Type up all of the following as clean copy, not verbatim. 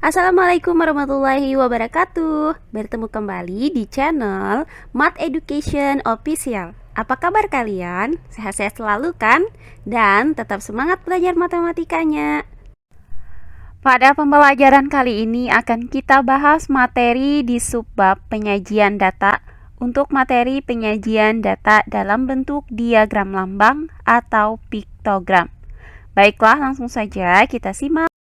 Assalamualaikum warahmatullahi wabarakatuh. Bertemu kembali di channel Math Education Official. Apa kabar kalian? Sehat-sehat selalu kan? Dan tetap semangat belajar matematikanya. Pada pembelajaran kali ini akan kita bahas materi di subbab penyajian data untuk materi penyajian data dalam bentuk diagram lambang atau piktogram. Baiklah, langsung saja kita simak.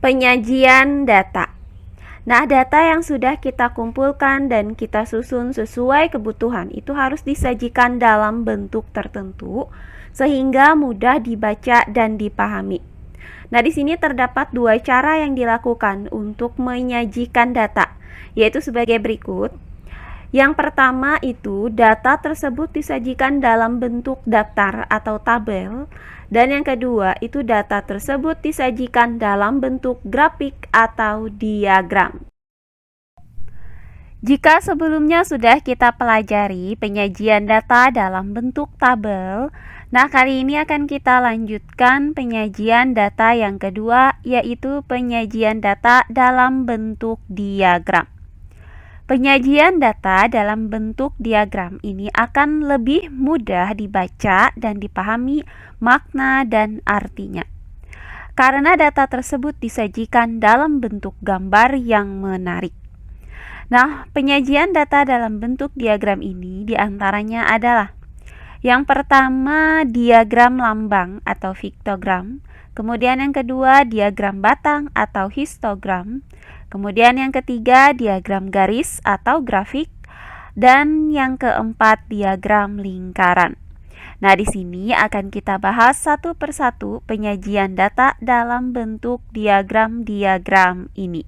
Penyajian data. Nah, data yang sudah kita kumpulkan dan kita susun sesuai kebutuhan itu harus disajikan dalam bentuk tertentu sehingga mudah dibaca dan dipahami. Nah, di sini terdapat dua cara yang dilakukan untuk menyajikan data, yaitu sebagai berikut. Yang pertama itu data tersebut disajikan dalam bentuk daftar atau tabel, dan yang kedua itu data tersebut disajikan dalam bentuk grafik atau diagram. Jika sebelumnya sudah kita pelajari penyajian data dalam bentuk tabel, nah kali ini akan kita lanjutkan penyajian data yang kedua, yaitu penyajian data dalam bentuk diagram. Penyajian data dalam bentuk diagram ini akan lebih mudah dibaca dan dipahami makna dan artinya, karena data tersebut disajikan dalam bentuk gambar yang menarik. Nah, penyajian data dalam bentuk diagram ini diantaranya adalah: yang pertama, diagram lambang atau piktogram. Kemudian yang kedua, diagram batang atau histogram. Kemudian yang ketiga, diagram garis atau grafik. Dan yang keempat, diagram lingkaran. Nah, di sini akan kita bahas satu persatu penyajian data dalam bentuk diagram-diagram ini.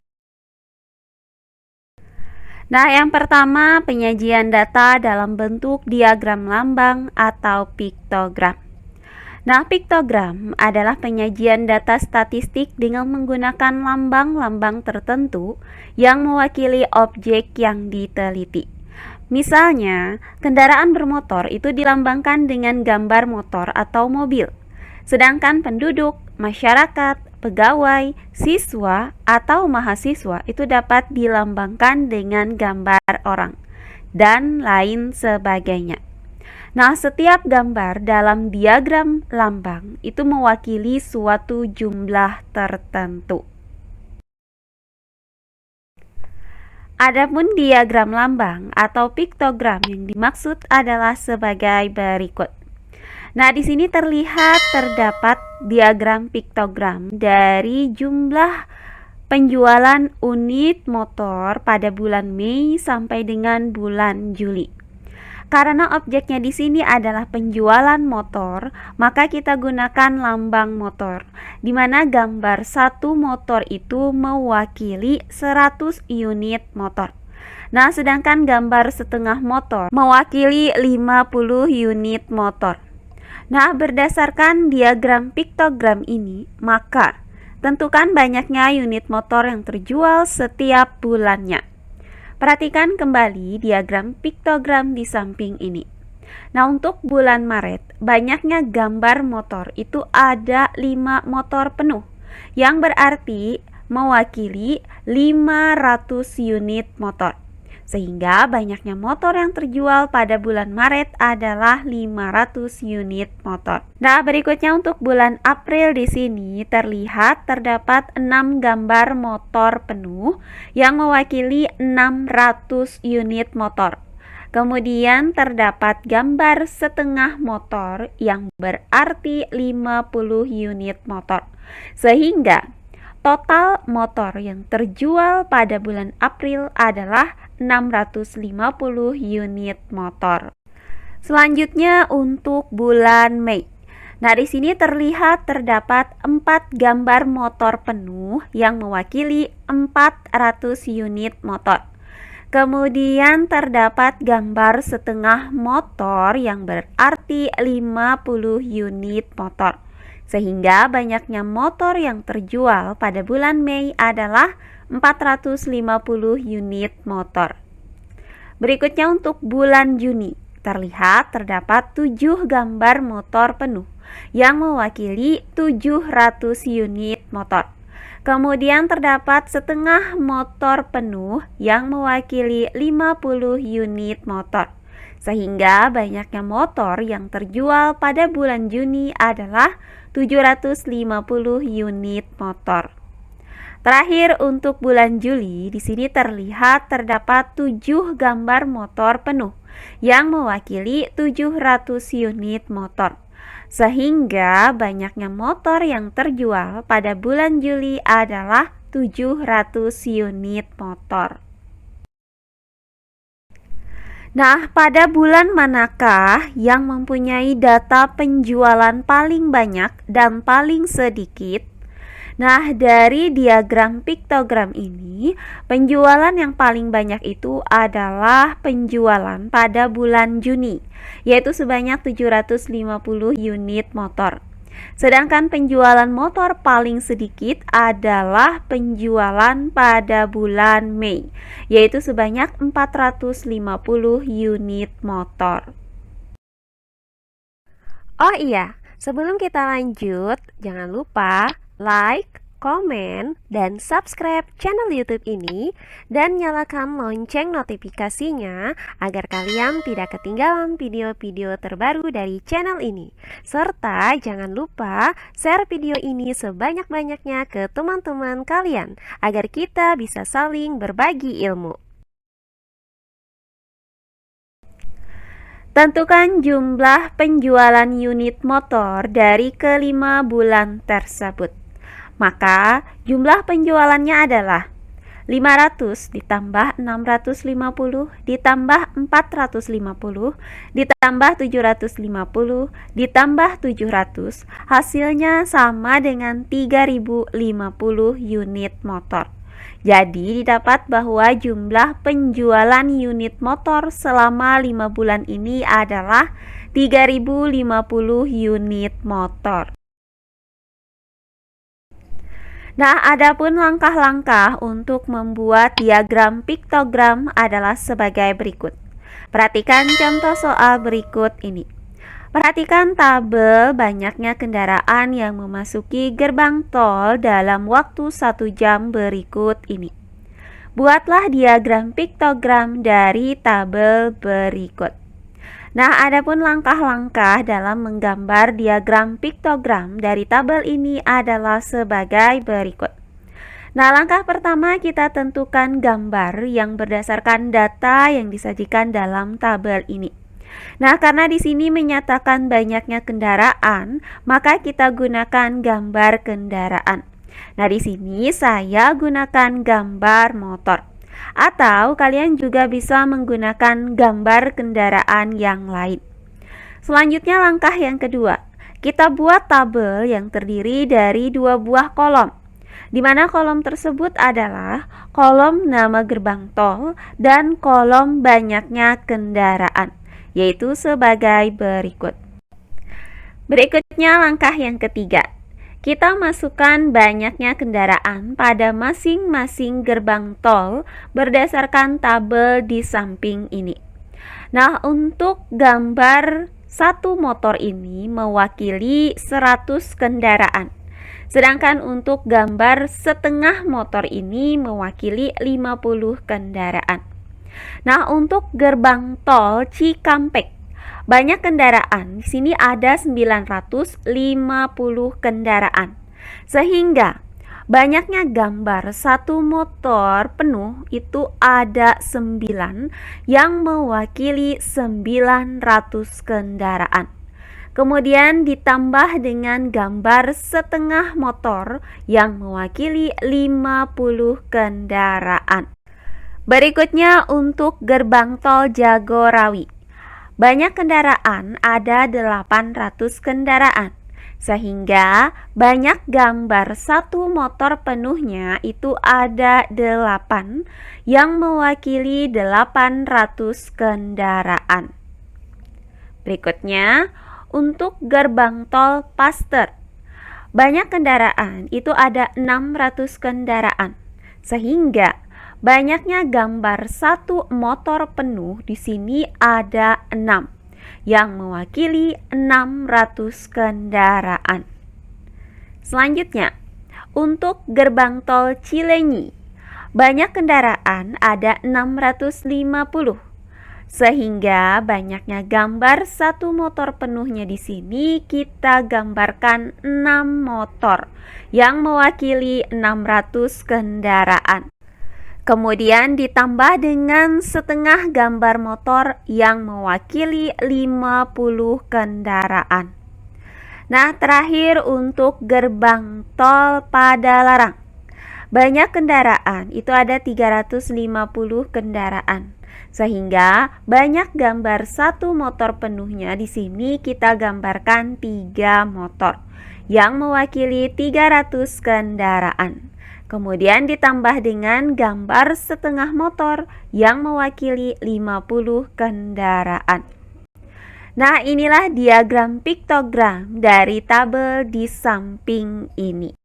Nah, yang pertama, penyajian data dalam bentuk diagram lambang atau piktogram. Nah, piktogram adalah penyajian data statistik dengan menggunakan lambang-lambang tertentu yang mewakili objek yang diteliti. Misalnya, kendaraan bermotor itu dilambangkan dengan gambar motor atau mobil, sedangkan penduduk, masyarakat, pegawai, siswa, atau mahasiswa itu dapat dilambangkan dengan gambar orang, dan lain sebagainya. Nah, setiap gambar dalam diagram lambang itu mewakili suatu jumlah tertentu. Adapun diagram lambang atau piktogram yang dimaksud adalah sebagai berikut. Nah, di sini terdapat diagram piktogram dari jumlah penjualan unit motor pada bulan Mei sampai dengan bulan Juli. Karena objeknya di sini adalah penjualan motor, maka kita gunakan lambang motor, di mana gambar satu motor itu mewakili 100 unit motor. Nah, sedangkan gambar setengah motor mewakili 50 unit motor. Nah, berdasarkan diagram piktogram ini, maka tentukan banyaknya unit motor yang terjual setiap bulannya. Perhatikan kembali diagram piktogram di samping ini. Nah, untuk bulan Maret, banyaknya gambar motor itu ada 5 motor penuh, yang berarti mewakili 500 unit motor. Sehingga banyaknya motor yang terjual pada bulan Maret adalah 500 unit motor. Nah, berikutnya untuk bulan April di sini terdapat 6 gambar motor penuh yang mewakili 600 unit motor. Kemudian terdapat gambar setengah motor yang berarti 50 unit motor. Sehingga total motor yang terjual pada bulan April adalah 650 unit motor. Selanjutnya untuk bulan Mei. Nah, di sini terdapat 4 gambar motor penuh yang mewakili 400 unit motor. Kemudian terdapat gambar setengah motor yang berarti 50 unit motor. Sehingga banyaknya motor yang terjual pada bulan Mei adalah 450 unit motor. Berikutnya untuk bulan Juni, terlihat terdapat 7 gambar motor penuh yang mewakili 700 unit motor. Kemudian terdapat setengah motor penuh yang mewakili 50 unit motor. Sehingga banyaknya motor yang terjual pada bulan Juni adalah 750 unit motor. Terakhir untuk bulan Juli, di sini terlihat terdapat 7 gambar motor penuh yang mewakili 700 unit motor. Sehingga banyaknya motor yang terjual pada bulan Juli adalah 700 unit motor. Nah, pada bulan manakah yang mempunyai data penjualan paling banyak dan paling sedikit? Nah, dari diagram piktogram ini, penjualan yang paling banyak itu adalah penjualan pada bulan Juni, yaitu sebanyak 750 unit motor. Sedangkan penjualan motor paling sedikit adalah penjualan pada bulan Mei, yaitu sebanyak 450 unit motor. Oh iya, sebelum kita lanjut, jangan lupa like, komen, dan subscribe channel YouTube ini dan nyalakan lonceng notifikasinya agar kalian tidak ketinggalan video-video terbaru dari channel ini. Serta jangan lupa share video ini sebanyak-banyaknya ke teman-teman kalian agar kita bisa saling berbagi ilmu. Tentukan jumlah penjualan unit motor dari kelima bulan tersebut. Maka jumlah penjualannya adalah 500 ditambah 650 ditambah 450 ditambah 750 ditambah 700, hasilnya sama dengan 3050 unit motor. Jadi didapat bahwa jumlah penjualan unit motor selama 5 bulan ini adalah 3050 unit motor. Nah, adapun langkah-langkah untuk membuat diagram piktogram adalah sebagai berikut. Perhatikan contoh soal berikut ini. Perhatikan tabel banyaknya kendaraan yang memasuki gerbang tol dalam waktu 1 jam berikut ini. Buatlah diagram piktogram dari tabel berikut. Nah, adapun langkah-langkah dalam menggambar diagram piktogram dari tabel ini adalah sebagai berikut. Nah, langkah pertama kita tentukan gambar yang berdasarkan data yang disajikan dalam tabel ini. Nah, karena di sini menyatakan banyaknya kendaraan, maka kita gunakan gambar kendaraan. Nah, di sini saya gunakan gambar motor. Atau kalian juga bisa menggunakan gambar kendaraan yang lain. Selanjutnya langkah yang kedua, kita buat tabel yang terdiri dari 2 buah kolom, di mana kolom tersebut adalah kolom nama gerbang tol dan kolom banyaknya kendaraan, yaitu sebagai berikut. Berikutnya langkah yang ketiga, kita masukkan banyaknya kendaraan pada masing-masing gerbang tol berdasarkan tabel di samping ini. Nah, untuk gambar satu motor ini mewakili 100 kendaraan. Sedangkan untuk gambar setengah motor ini mewakili 50 kendaraan. Nah, untuk gerbang tol Cikampek, banyak kendaraan. Di sini ada 950 kendaraan. Sehingga banyaknya gambar satu motor penuh itu ada 9 yang mewakili 900 kendaraan. Kemudian ditambah dengan gambar setengah motor yang mewakili 50 kendaraan. Berikutnya untuk gerbang tol Jagorawi. Banyak kendaraan, ada 800 kendaraan. Sehingga banyak gambar satu motor penuhnya itu ada 8 yang mewakili 800 kendaraan. Berikutnya, untuk gerbang tol Paster, banyak kendaraan itu ada 600 kendaraan. Sehingga banyaknya gambar satu motor penuh di sini ada 6 yang mewakili 600 kendaraan. Selanjutnya, untuk gerbang tol Cileunyi, banyak kendaraan ada 650. Sehingga banyaknya gambar satu motor penuhnya di sini kita gambarkan 6 motor yang mewakili 600 kendaraan. Kemudian ditambah dengan setengah gambar motor yang mewakili 50 kendaraan. Nah, terakhir untuk gerbang tol Padalarang. Banyak kendaraan, itu ada 350 kendaraan. Sehingga banyak gambar satu motor penuhnya di sini kita gambarkan 3 motor yang mewakili 300 kendaraan. Kemudian ditambah dengan gambar setengah motor yang mewakili 50 kendaraan. Nah, inilah diagram piktogram dari tabel di samping ini.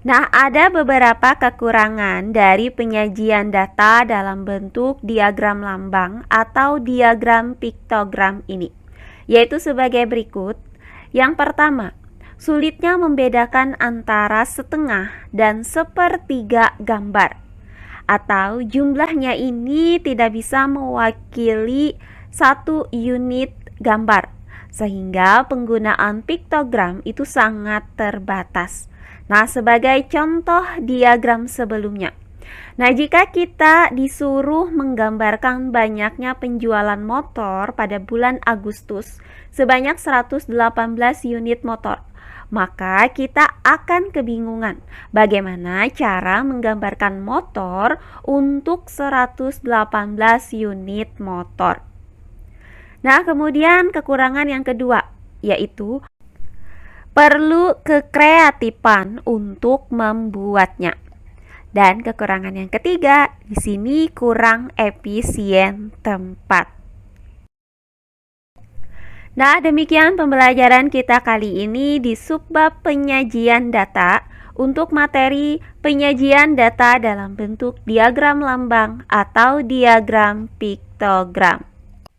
Nah, ada beberapa kekurangan dari penyajian data dalam bentuk diagram lambang atau diagram piktogram ini, yaitu sebagai berikut. Yang pertama, sulitnya membedakan antara setengah dan sepertiga gambar, atau jumlahnya ini tidak bisa mewakili satu unit gambar, sehingga penggunaan piktogram itu sangat terbatas. Nah, sebagai contoh diagram sebelumnya. Nah, jika kita disuruh menggambarkan banyaknya penjualan motor pada bulan Agustus sebanyak 118 unit motor, maka kita akan kebingungan bagaimana cara menggambarkan motor untuk 118 unit motor. Nah, kemudian kekurangan yang kedua, yaitu perlu kekreatifan untuk membuatnya. Dan kekurangan yang ketiga, di sini kurang efisien tempat. Nah, demikian pembelajaran kita kali ini di subbab penyajian data untuk materi penyajian data dalam bentuk diagram lambang atau diagram piktogram.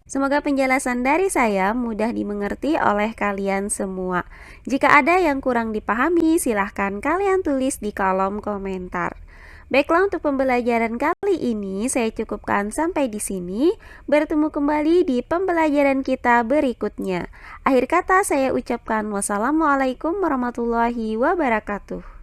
Semoga penjelasan dari saya mudah dimengerti oleh kalian semua. Jika ada yang kurang dipahami, silahkan kalian tulis di kolom komentar. Baiklah, untuk pembelajaran kali ini saya cukupkan sampai di sini. Bertemu kembali di pembelajaran kita berikutnya. Akhir kata saya ucapkan wassalamualaikum warahmatullahi wabarakatuh.